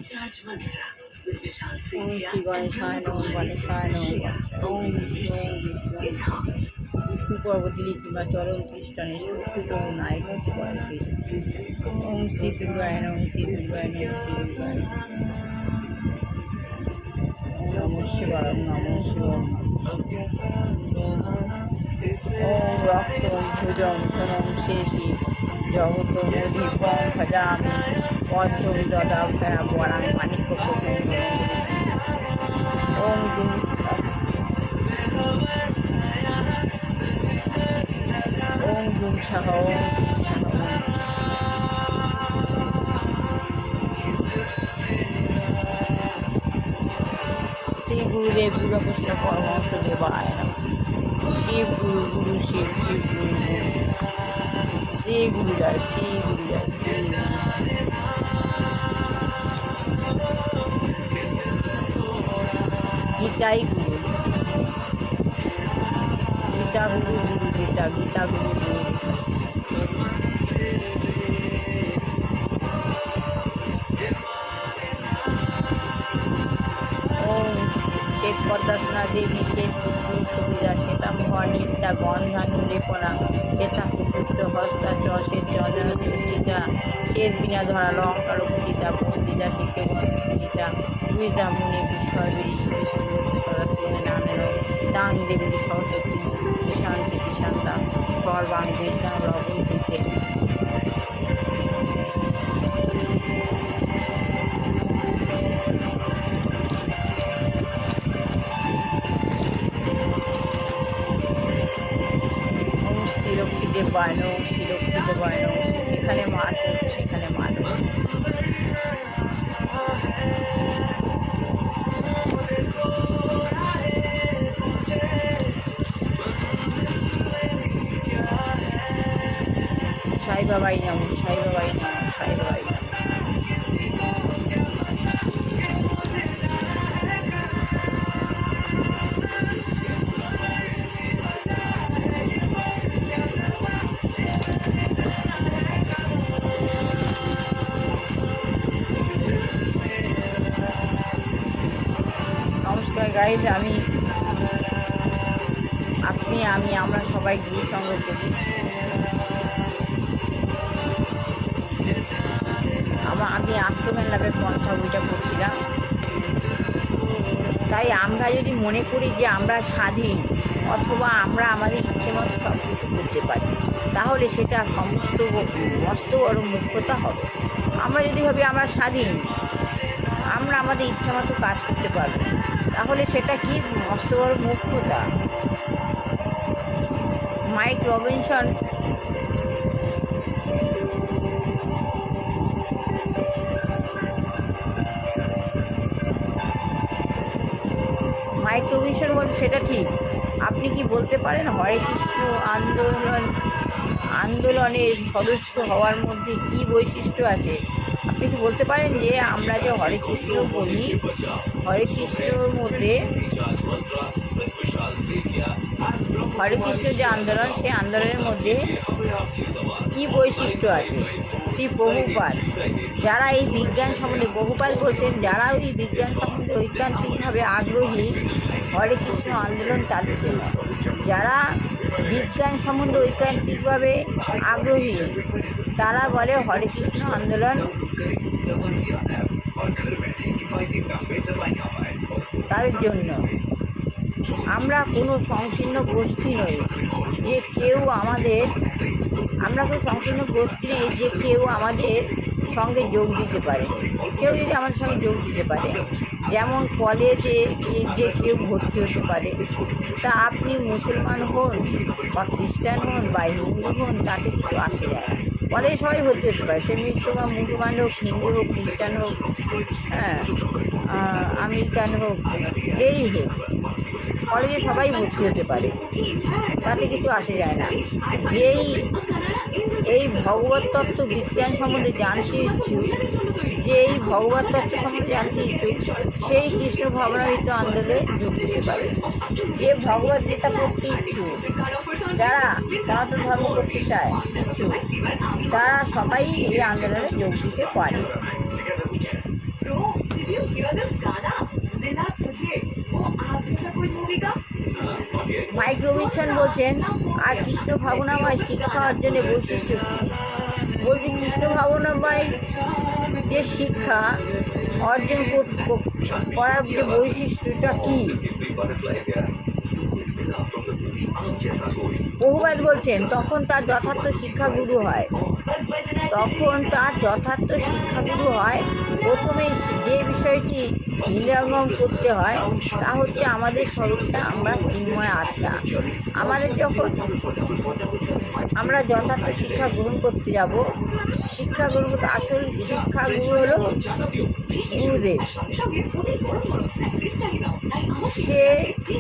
ওম শ্রী গণেশায় নমঃ গণেশায় নমঃ ওম বিষ্ণু ওম বিষ্ণু বিষ্ণু পর্বতী কিংবা চরণ খ্রিস্টানের সুস্থ নায়ক ওম শ্রী দুর্গায় নমঃ শ্রী দুর্গায় নমঃ শ্রী দুর্গায় নমঃ শিবায় নমঃ শিবায় ওম রক্তম ভুজম সোনম শেষি জগতম দীপম ভজামি পদ্মম দদাভয়া বরাং মাণিক্য ওম দুম ওম দুম সাহ শ্রী গুরুদেব দুর্গাকৃষ্ণ পরমহংস দেবায় শিব গুরু গুরু শিব শিব গুরু গুরু শ্রী গুরুজয় শ্রী গুরুজয় শ্রী গীতাই গুরু গীতা গুরু গুরু গীতা গীতা গুরু গুরু ওম শ্বেত পদ্মাসনা দেবী শ্বেত পুষ্পু সুবিধা শ্বেতামহ নিত্যা গন্ধানু লেপনা শ্বেতা কুপুত্র হস্তা চ শ্বেত চন্দন চর্চিতা শ্বেত বিনা ধরা লঙ্কার পূজিতা বন্দিতা শিক্ষা পূজিতা মুনি বিস্ময় ঋষি বিষ্ণু সদাশিব নামেন তাং দেবী সরস্বতী শান্তি শান্তা সর্বাং বেদাং লবণ দিতে শ্রীলক্ষ্মী দেবায়ন শ্রীলক্ষ্মী দেবায়ন এখানে মা করছে সেখানে মা সাই বাবাই নাম সাই বাবাই নাম সাই বাবাই নাম নমস্কার গাইজ আমি আমরা সবাই গুরু সঙ্গ করি আমি আত্মজ্ঞান লাভের পন্থা বইটা পড়ছিলাম তাই আমরা যদি মনে করি যে আমরা স্বাধীন অথবা আমরা আমাদের ইচ্ছে মতো সব কিছু করতে পারি তাহলে সেটা মস্ত বড় মূর্খতা হবে। আমরা যদি ভাবি আমরা স্বাধীন আমরা আমাদের ইচ্ছা মতো কাজ করতে পারবো তাহলে সেটা কি মস্ত বড় মূর্খতা। মাইক রবিনসন বলতে সেটা ঠিক। আপনি কি বলতে পারেন হরে কৃষ্ণ আন্দোলনের সদস্য হওয়ার মধ্যে কি বৈশিষ্ট্য আছে? আপনি কি বলতে পারেন যে আমরা যে হরে কৃষ্ণ বলি হরে কৃষ্ণর মধ্যে হরে কৃষ্ণ যে আন্দোলন সেই আন্দোলনের মধ্যে কি বৈশিষ্ট্য আছে? শ্রী প্রভুপাদ যারা এই বিজ্ঞান সম্বন্ধে প্রভুপাদ বলছেন যারা ওই বিজ্ঞান সম্বন্ধে ঐকান্তিকভাবে আগ্রহী হরে কৃষ্ণ আন্দোলন তাদের জন্য। যারা বিজ্ঞান সম্বন্ধে ঐকান্তিকভাবে আগ্রহী তারা বলে হরে কৃষ্ণ আন্দোলন তাদের জন্য। আমরা কোনো সংকীর্ণ গোষ্ঠী নই যে কেউ আমাদের সঙ্গে যোগ দিতে পারে। কেউ যদি আমাদের সঙ্গে যোগ দিতে পারে যেমন কলেজে যে কেউ ভর্তি হতে পারে তা আপনি মুসলমান হন বা খ্রিস্টান হন বা হিন্দু হন তাতে কিছু আসে যায়। কলেজে সবাই ভর্তি হতে পারে সে মুসলমান হোক হিন্দু হোক খ্রিস্টান হোক আমেরিকান হোক যেই হোক কলেজে সবাই ভর্তি হতে পারে তাতে কিছু আসে যায় না। এই ভগবত তত্ত্ব বিজ্ঞান সম্বন্ধে জানতে ইচ্ছুক সেই কৃষ্ণ ভাবনামৃত আন্দোলনে যোগ দিতে পারে। যে ভগবত গীতা পড়তে ইচ্ছুক যারা সনাতন ধর্ম করতে চায় তারা সবাই এই আন্দোলনে যোগ দিতে পারে। Did you hear this गाना? मिला तुझे वो आप जैसा कोई मूवी का? মাইক রবিনসন বলছেন, আর কৃষ্ণ ভাবনাময় শিক্ষা অর্জনের বৈশিষ্ট্য কী? বলছি কৃষ্ণ ভাবনাময় যে শিক্ষা অর্জন করার যে বৈশিষ্ট্যটা কী? বহুবাদ বলছেন, তখন তার যথার্থ শিক্ষাগুরু হয়। প্রথমে যে বিষয়টি হৃদয়ঙ্গম করতে হয় তা হচ্ছে আমাদের স্বরূপটা, আমরা চিন্ময় আত্মা। আমরা যথার্থ শিক্ষা গ্রহণ করতে যাব, আসল শিক্ষাগুরু হলো গুরুদেব। সে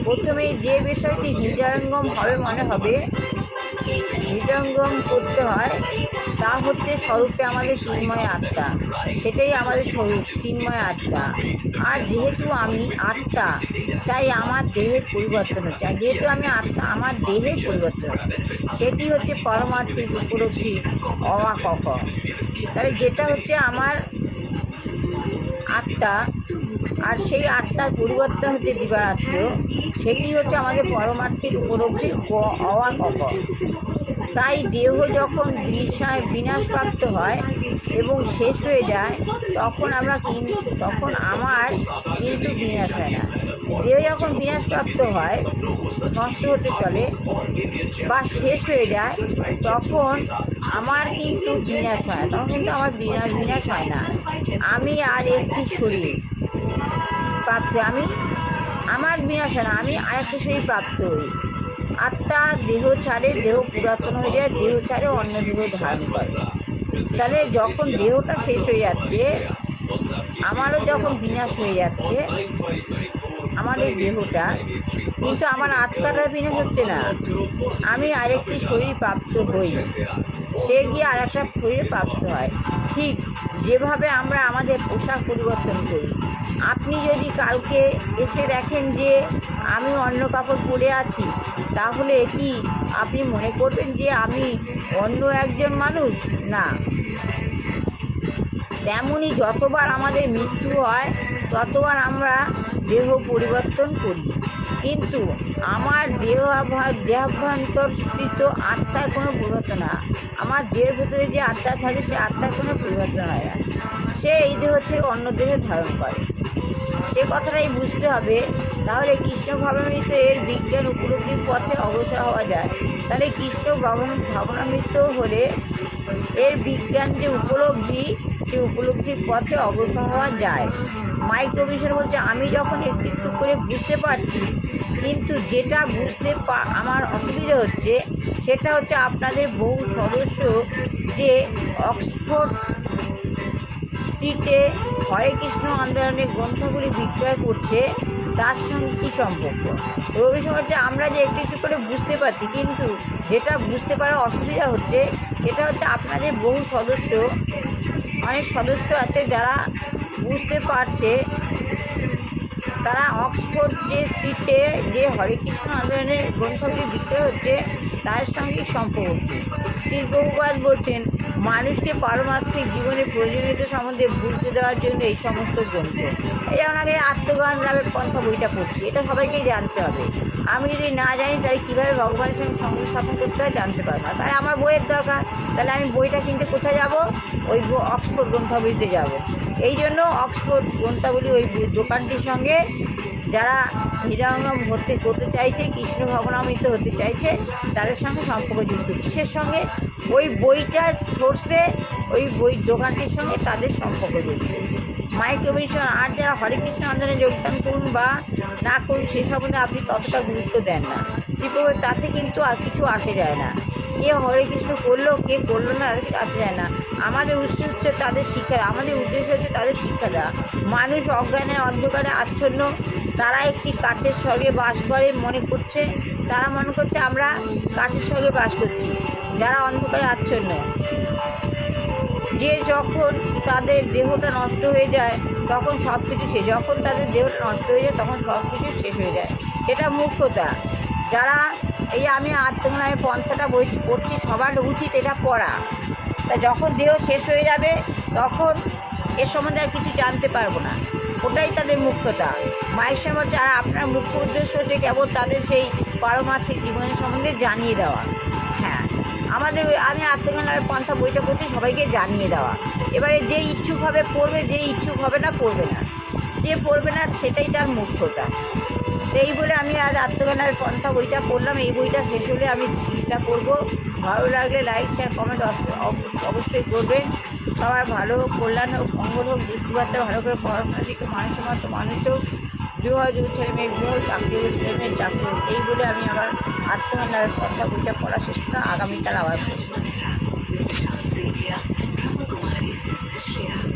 প্রথমেই যে বিষয়টি হৃদয়ঙ্গম করতে হয় তা হচ্ছে স্বরূপে আমাদের চিন্ময় আত্মা। সেটাই আমাদের স্বরূপ, চিন্ময় আত্মা। আর যেহেতু আমি আত্মা, তাই আমার দেহের পরিবর্তন হচ্ছে। আর যেহেতু আমি আত্মা, আমার দেহের পরিবর্তন হচ্ছে। সেটি হচ্ছে পারমার্থিক উপলব্ধি অবাক। তাহলে যেটা হচ্ছে আমার আত্মা, আর সেই আত্মার পরিবর্তন হচ্ছে দিবারাত্র, সেটি হচ্ছে আমাদের পারমার্থিক উপলব্ধির অবাক। তাই দেহ যখন বিনাশপ্রাপ্ত হয় এবং শেষ হয়ে যায়, তখন আমার কিন্তু বিনাশ হয় না। দেহ যখন বিনাশপ্রাপ্ত হয়, নষ্ট হতে চলে বা শেষ হয়ে যায়, তখন আমার কিন্তু বিনাশ হয় না। তখন কিন্তু আমার বিনাশ হয় না। আমি আর একটি শরীর প্রাপ্ত, আমার বিনাশ হয় না, আমি আরেকটি শরীর প্রাপ্ত হই। আত্মা দেহ ছাড়ে, দেহ পুরাতন হয়ে যায়, দেহ ছাড়ে অন্য দেহ ধারণ করে। তাহলে যখন দেহটা শেষ হয়ে যাচ্ছে, আমারও যখন বিনাশ হয়ে যাচ্ছে আমার এই দেহটা, কিন্তু আমার আত্মাটার বিনাশ হচ্ছে না। আমি আরেকটি শরীর প্রাপ্ত হই, সে গিয়ে আরেকটা শরীর প্রাপ্ত হয়। ঠিক যেভাবে আমরা আমাদের পোশাক পরিবর্তন করি, আপনি যদি কালকে এসে দেখেন যে আমি অন্য কাপড় পরে আছি, তাহলে কি আপনি মনে করবেন যে আমি অন্য একজন মানুষ? না। তেমনই যতবার আমাদের মৃত্যু হয়, ততবার আমরা দেহ পরিবর্তন করি, কিন্তু আমার দেহাভ্যন্তরস্থিত আত্মার কোনো পরিবর্তন না। আমার দেহের ভেতরে যে আত্মা থাকে, সে আত্মার কোনো পরিবর্তন হয় না। সে এই দেহ ছেড়ে অন্য দেহে ধারণ করে। সে কথাটাই বুঝতে হবে। তাহলে কৃষ্ণ ভাবনামৃত এর বিজ্ঞান উপলব্ধির পথে অগ্রসর হওয়া যায়। তাহলে কৃষ্ণ ভাবনামৃত হলে এর বিজ্ঞান যে উপলব্ধি, সেই উপলব্ধির পথে অগ্রসর হওয়া যায়। মাইক রবিনসন বলছে, আমি যখন একটু একটু করে বুঝতে পারছি, কিন্তু যেটা আমার অসুবিধা হচ্ছে, সেটা হচ্ছে আপনাদের বহু সদস্য যে অক্সফোর্ড স্ট্রিটে হরে কৃষ্ণ আন্দোলনের গ্রন্থগুলি বিক্রয় করছে, তার সঙ্গে কী সম্পর্ক? রবিনসন হচ্ছে, আমরা যে একটু একটু করে বুঝতে পারছি, কিন্তু যেটা বুঝতে পারা অসুবিধা হচ্ছে, সেটা হচ্ছে আপনাদের বহু অনেক সদস্য আছে যারা বুঝতে পারছে, তারা অক্সফোর্ড যে স্ট্রিটে যে হরে কৃষ্ণ আন্দোলনের গ্রন্থগুলি বিক্রয় হচ্ছে, তার সঙ্গে সম্পর্ক। শ্রী প্রভুপাদ বলছেন, মানুষকে পারমার্থিক জীবনের প্রয়োজনীয়তা সম্বন্ধে বুঝতে দেওয়ার জন্য এই সমস্ত গ্রন্থ। এই যেমন আগে আত্মজ্ঞান লাভের পন্থা বইটা পড়ছি, এটা সবাইকেই জানতে হবে। আমি যদি না জানি, তাহলে কীভাবে ভগবানের সঙ্গে সংযোগ স্থাপন করতে হয় জানতে পারবো না। তাই আমার বইয়ের দরকার। তাহলে আমি বইটা কিনতে কোথায় যাব? ওই অক্সফোর্ড গ্রন্থাবলীতে যাব। এই জন্য অক্সফোর্ড গ্রন্থাবলী ওই দোকানটির সঙ্গে যারা হৃদয়ঙ্গম করতে চাইছে, কৃষ্ণ ভাবনামৃত হতে চাইছে, তাদের সঙ্গে সম্পর্কযুক্ত। কিসের সঙ্গে? ওই বইটার সোর্সে, ওই বই দোকানটির সঙ্গে তাদের সম্পর্কযুক্ত। মাইক রবিনসন, আর যারা হরে কৃষ্ণ আন্দোলনে যোগদান করুন বা না করুন, সে সম্বন্ধে আপনি ততটা গুরুত্ব দেন না। শ্রীপ্রভুর তাতে কিন্তু আর কিছু আসে যায় না। কে হরে কৃষ্ণ করলো, কে করলো না, আসে যায় না। আমাদের উদ্দেশ্য হচ্ছে তাদের শিক্ষা দেওয়া। মানুষ অজ্ঞানের অন্ধকারে আচ্ছন্ন, তারা একটি কাঠের স্বর্গে বাস করে তারা মনে করছে আমরা কাঠের স্বর্গে বাস করছি, যারা অন্ধকারে আচ্ছন্ন। যে যখন তাদের দেহটা নষ্ট হয়ে যায়, তখন সব কিছু শেষ। যখন তাদের দেহটা নষ্ট হয়ে যায়, তখন সব কিছু শেষ হয়ে যায়। এটা মূর্খতা। যারা আমি আত্মজ্ঞানের পন্থাটা পড়ছি, সবার উচিত এটা পড়া। তা যখন দেহ শেষ হয়ে যাবে, তখন এর সম্বন্ধে আর কিছু জানতে পারবো না। ওটাই তাদের মুখ্যতা। মায়ের সঙ্গে হচ্ছে, আর আপনার মুখ্য উদ্দেশ্য হচ্ছে কেবল তাদের সেই পারমার্থিক জীবনের সম্বন্ধে জানিয়ে দেওয়া। হ্যাঁ, আমি আত্মজ্ঞানের পন্থা বইটা পড়ছি সবাইকে জানিয়ে দেওয়া। এবারে যে ইচ্ছুক হবে পড়বে, যে ইচ্ছুক হবে না পড়বে না, যে পড়বে না সেটাই তার মুখ্যতা। তো এই বলে আমি আজ আত্মজ্ঞানের পন্থা বইটা পড়লাম। এই বইটা শেষ হলে আমি চিন্তা করব। ভালো লাগলে লাইক শেয়ার কমেন্ট অবশ্যই করবেন। সবার ভালো হোক, কল্যাণ হোক, মঙ্গল হোক, দুষ্টু বাচ্চা ভালো করে পড়াশোনা শিখে মানুষের মতো মানুষ হোক, বিবাহ যুগ ছেলে মেয়ের বিবাহ, চাকরি হোক ছেলে মেয়ের চাকরি হোক। এই বলে আমি আবার আত্মজ্ঞানের পন্থা বইটা পড়া শেষ করে আগামীকাল আবার পড়ব।